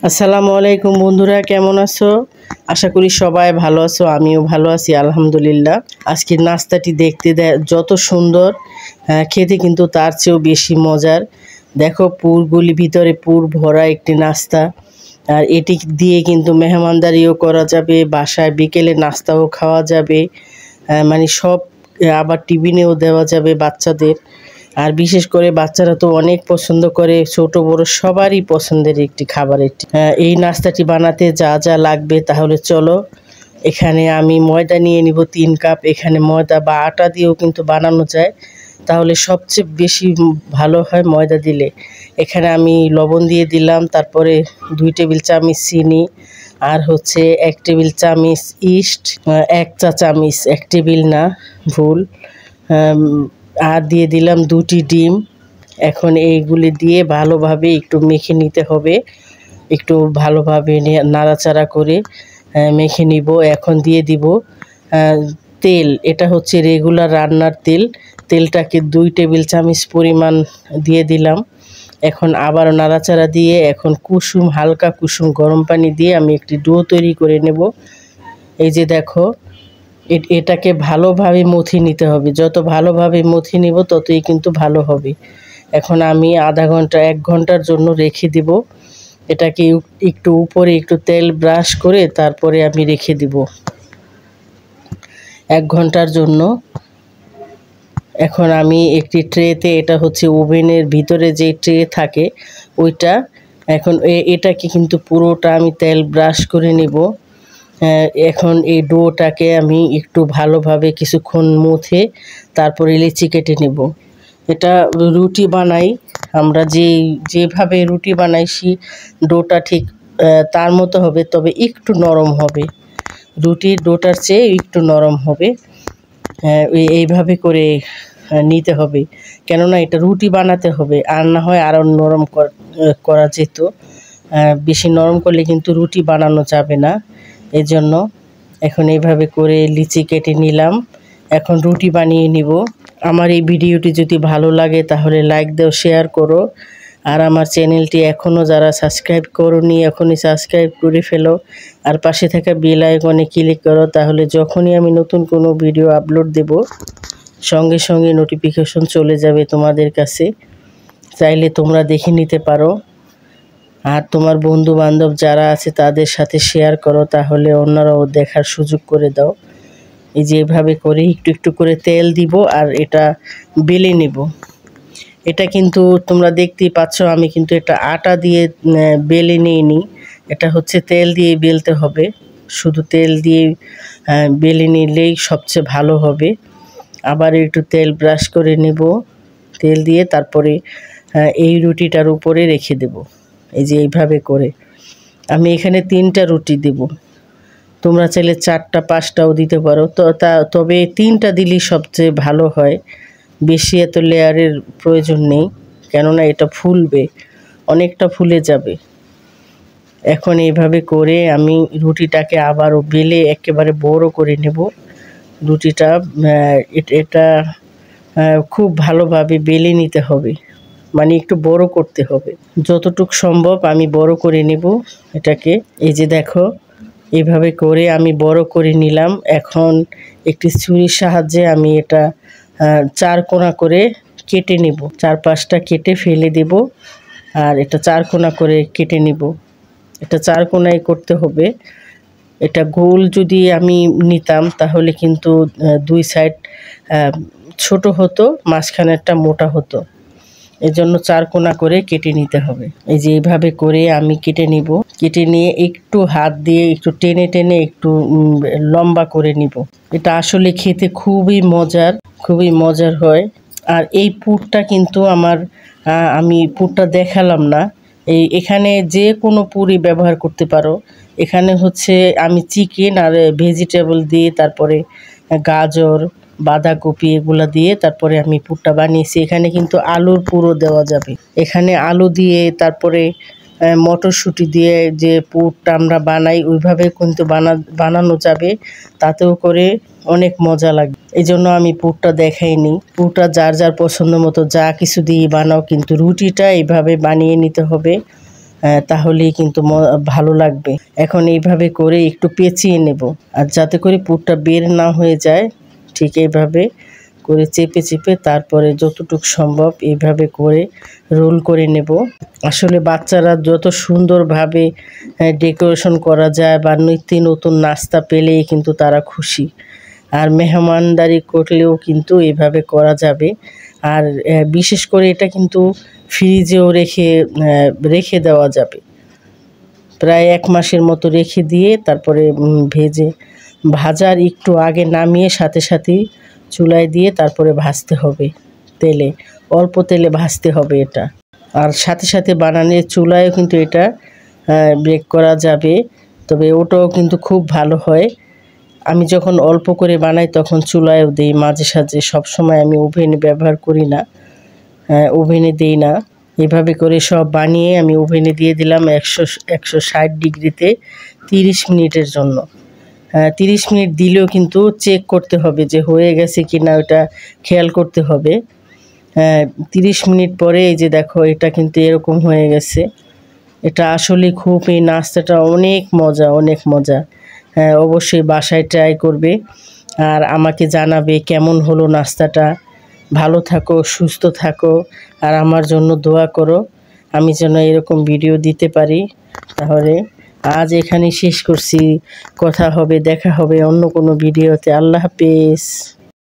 আসসালামু আলাইকুম বন্ধুরা, কেমন আছো? আশা করি সবাই ভালো আছো। আমিও ভালো আছি আলহামদুলিল্লাহ। আজকের নাস্তাটি দেখতে যত সুন্দর, খেতে কিন্তু তার চেয়েও বেশি মজার। দেখো, পুরগুলি ভিতরে পুর ভরা একটি নাস্তা। আর এটি দিয়ে কিন্তু মেহমানদারিও করা যাবে, বাসায় বিকেলে নাস্তাও খাওয়া যাবে, মানে সব। আবার টিফিনেও দেওয়া যাবে বাচ্চাদের। আর বিশেষ করে বাচ্চারা তো অনেক পছন্দ করে, ছোট বড় সবারই পছন্দের একটি খাবার এটি। এই নাস্তাটি বানাতে যা যা লাগবে তাহলে চলো। এখানে আমি ময়দা নিয়ে নিব 3 কাপ। এখানে ময়দা বা আটা দিয়েও কিন্তু বানানো যায়, তাহলে সবচেয়ে বেশি ভালো হয় ময়দা দিলে। এখানে আমি লবণ দিয়ে দিলাম, তারপরে 2 টেবিল চামচ চিনি, আর হচ্ছে 1 টেবিল চামচ ইস্ট, 1 চা চামচ, 1 টেবিল না, ভুল, আর দিয়ে দিলাম 2টি ডিম। এখন এইগুলি দিয়ে ভালোভাবে একটু মেখে নিতে হবে, একটু ভালোভাবে নাড়াচাড়া করে মেখে নিব। এখন দিয়ে দিব তেল। এটা হচ্ছে রেগুলার রান্নার তেল। তেলটাকে 2 টেবিল চামচ পরিমাণ দিয়ে দিলাম। এখন আবার নাড়াচাড়া দিয়ে এখন হালকা কুসুম গরম পানি দিয়ে আমি একটি ডো তৈরি করে নেব। এই যে দেখো, এটাকে ভালোভাবে মথে নিতে হবে। যত ভালোভাবে মথে নিব ততই কিন্তু ভালো হবে। এখন আমি আধা ঘন্টা 1 ঘন্টার জন্য রেখে দিব। এটাকে একটু উপরে একটু তেল ব্রাশ করে তারপরে আমি রেখে দিব 1 ঘন্টার জন্য। এখন আমি একটি ট্রেতে, এটা হচ্ছে ওভেনের ভিতরে যে ট্রে থাকে ওইটা, এখন এটাকে কিন্তু পুরোটা আমি তেল ব্রাশ করে নিব। এখন এই ডোটাকে আমি একটু ভালোভাবে কিছুক্ষণ মুথে তারপরে লিচি কেটে নেব। এটা রুটি বানাই আমরা, যেভাবে রুটি বানাইছি ডোটা ঠিক তার মতো হবে, তবে একটু নরম হবে। রুটির ডোটার চেয়ে একটু নরম হবে। এইভাবে করে নিতে হবে, কেননা এটা রুটি বানাতে হবে, আর না হয় আরও নরম করা যেত। বেশি নরম করলে কিন্তু রুটি বানানো যাবে না, এজন্য। এখন এইভাবে করে লিচি কেটে নিলাম। এখন রুটি বানিয়ে নিব। আমার এই ভিডিওটি যদি ভালো লাগে তাহলে লাইক দাও, শেয়ার করো। আর আমার চ্যানেলটি এখনও যারা সাবস্ক্রাইব করোনি এখনই সাবস্ক্রাইব করে ফেলো, আর পাশে থাকা বেল আইকনে ক্লিক করো, তাহলে যখনই আমি নতুন কোনো ভিডিও আপলোড দেব সঙ্গে সঙ্গে নোটিফিকেশন চলে যাবে তোমাদের কাছে। চাইলে তোমরা দেখে নিতে পারো, আর তোমার বন্ধু বান্ধব যারা আছে তাদের সাথে শেয়ার করো, তাহলে অন্যরাও দেখার সুযোগ করে দাও। এই যে এভাবে করে একটু একটু করে তেল দিব আর এটা বেলে নেব। এটা কিন্তু তোমরা দেখতেই পাচ্ছ, আমি কিন্তু এটা আটা দিয়ে বেলে নিইনি। এটা হচ্ছে তেল দিয়ে বেলতে হবে। শুধু তেল দিয়ে বেলে নিলেই সবচেয়ে ভালো হবে। আবার একটু তেল ব্রাশ করে নেব, তেল দিয়ে তারপরে এই রুটিটার উপরে রেখে দেব। এই যে এইভাবে করে আমি এখানে 3টা রুটি দেব। তোমরা চাইলে 4টা 5টাও দিতে পারো, তবে 3টা দিলেই সবচেয়ে ভালো হয়। বেশি এত লেয়ারের প্রয়োজন নেই, কেননা এটা ফুলবে, অনেকটা ফুলে যাবে। এখন এইভাবে করে আমি রুটিটাকে আবারও বেলে একেবারে বড় করে নেব। রুটিটা এটা খুব ভালোভাবে বেলে নিতে হবে, মানে একটু বড় করতে হবে। যতটুকু সম্ভব আমি বড় করে নেব এটাকে। এই যে দেখো, এইভাবে করে আমি বড় করে নিলাম। এখন একটি ছুরির সাহায্যে আমি এটা 4 কোণা করে কেটে নেব। 4-5টা কেটে ফেলে দেব, আর এটা 4 কোণা করে কেটে নেব। এটা 4 কোণায় করতে হবে। এটা গোল যদি আমি নিতাম তাহলে কিন্তু 2 সাইড ছোট হতো, মাঝখানেরটা মোটা হতো। এজন্য 4 কোণা করে কেটে নিতে হবে। এই যে এইভাবে করে আমি কেটে নিব। কেটে নিয়ে একটু হাত দিয়ে একটু টেনে টেনে একটু লম্বা করে নিব। এটা আসলে খেতে খুবই মজার হয়। আর এই পুরটা কিন্তু আমি পুরটা দেখালাম না। এখানে যে কোনো পুরই ব্যবহার করতে পারো। এখানে হচ্ছে আমি চিকেন আর ভেজিটেবল দিয়ে, তারপরে গাজর, বাঁধাকপি এগুলা দিয়ে তারপরে আমি পুরটা বানিয়েছি। এখানে কিন্তু আলুর পুরও দেওয়া যাবে। এখানে আলু দিয়ে তারপরে মটরশুঁটি দিয়ে যে পুরটা আমরা বানাই ওইভাবে কিন্তু বানানো যাবে, তাতেও করে অনেক মজা লাগে। এই জন্য আমি পুরটা দেখাইনি। পুরটা যার যার পছন্দ মতো যা কিছু দিয়ে বানাও, কিন্তু রুটিটা এইভাবে বানিয়ে নিতে হবে। তাহলেই কিন্তু ভালো লাগবে। এখন এইভাবে করে একটু পেঁচিয়ে নেব, আর যাতে করে পুরটা বের না হয়ে যায় ঠিক এইভাবে করে চেপে চেপে তারপরে যতটুকু সম্ভব এইভাবে করে রোল করে নেব। আসলে বাচ্চারা যত সুন্দরভাবে ডেকোরেশন করা যায় বা নিত্য নতুন নাস্তা পেলেই কিন্তু তারা খুশি। আর মেহমানদারি করলেও কিন্তু এভাবে করা যাবে। আর বিশেষ করে এটা কিন্তু ফ্রিজেও রেখে দেওয়া যাবে। প্রায় 1 মাসের মতো রেখে দিয়ে তারপরে ভাজার একটু আগে নামিয়ে সাথে সাথেই চুলায় দিয়ে তারপরে ভাজতে হবে তেলে, অল্প তেলে ভাজতে হবে এটা। আর সাথে সাথে বানানোর চুলায়ও কিন্তু এটা বেক করা যাবে, তবে ওটাও কিন্তু খুব ভালো হয়। আমি যখন অল্প করে বানাই তখন চুলায়ও দিই মাঝে সাঝে, সবসময় আমি ওভেনে ব্যবহার করি না, ওভেনে দিই না। এভাবে করে সব বানিয়ে আমি ওভেনে দিয়ে দিলাম 160 ডিগ্রিতে 30 মিনিটের জন্য। 30 মিনিট দিলেও কিন্তু চেক করতে হবে যে হয়ে গেছে কি না, ওটা খেয়াল করতে হবে। 30 মিনিট পরে এই যে দেখো এটা কিন্তু এরকম হয়ে গেছে। এটা আসলে খুব, এই নাস্তাটা অনেক মজা, অনেক মজা। অবশ্যই বাসায় ট্রাই করবে আর আমাকে জানাবে কেমন হলো নাস্তাটা। ভালো থাকো, সুস্থ থাকো, আর আমার জন্য দোয়া করো আমি যেন এরকম ভিডিও দিতে পারি। তাহলে আজ এখানেই শেষ করছি। কথা হবে, দেখা হবে অন্য কোনো ভিডিওতে। আল্লাহ হাফেজ।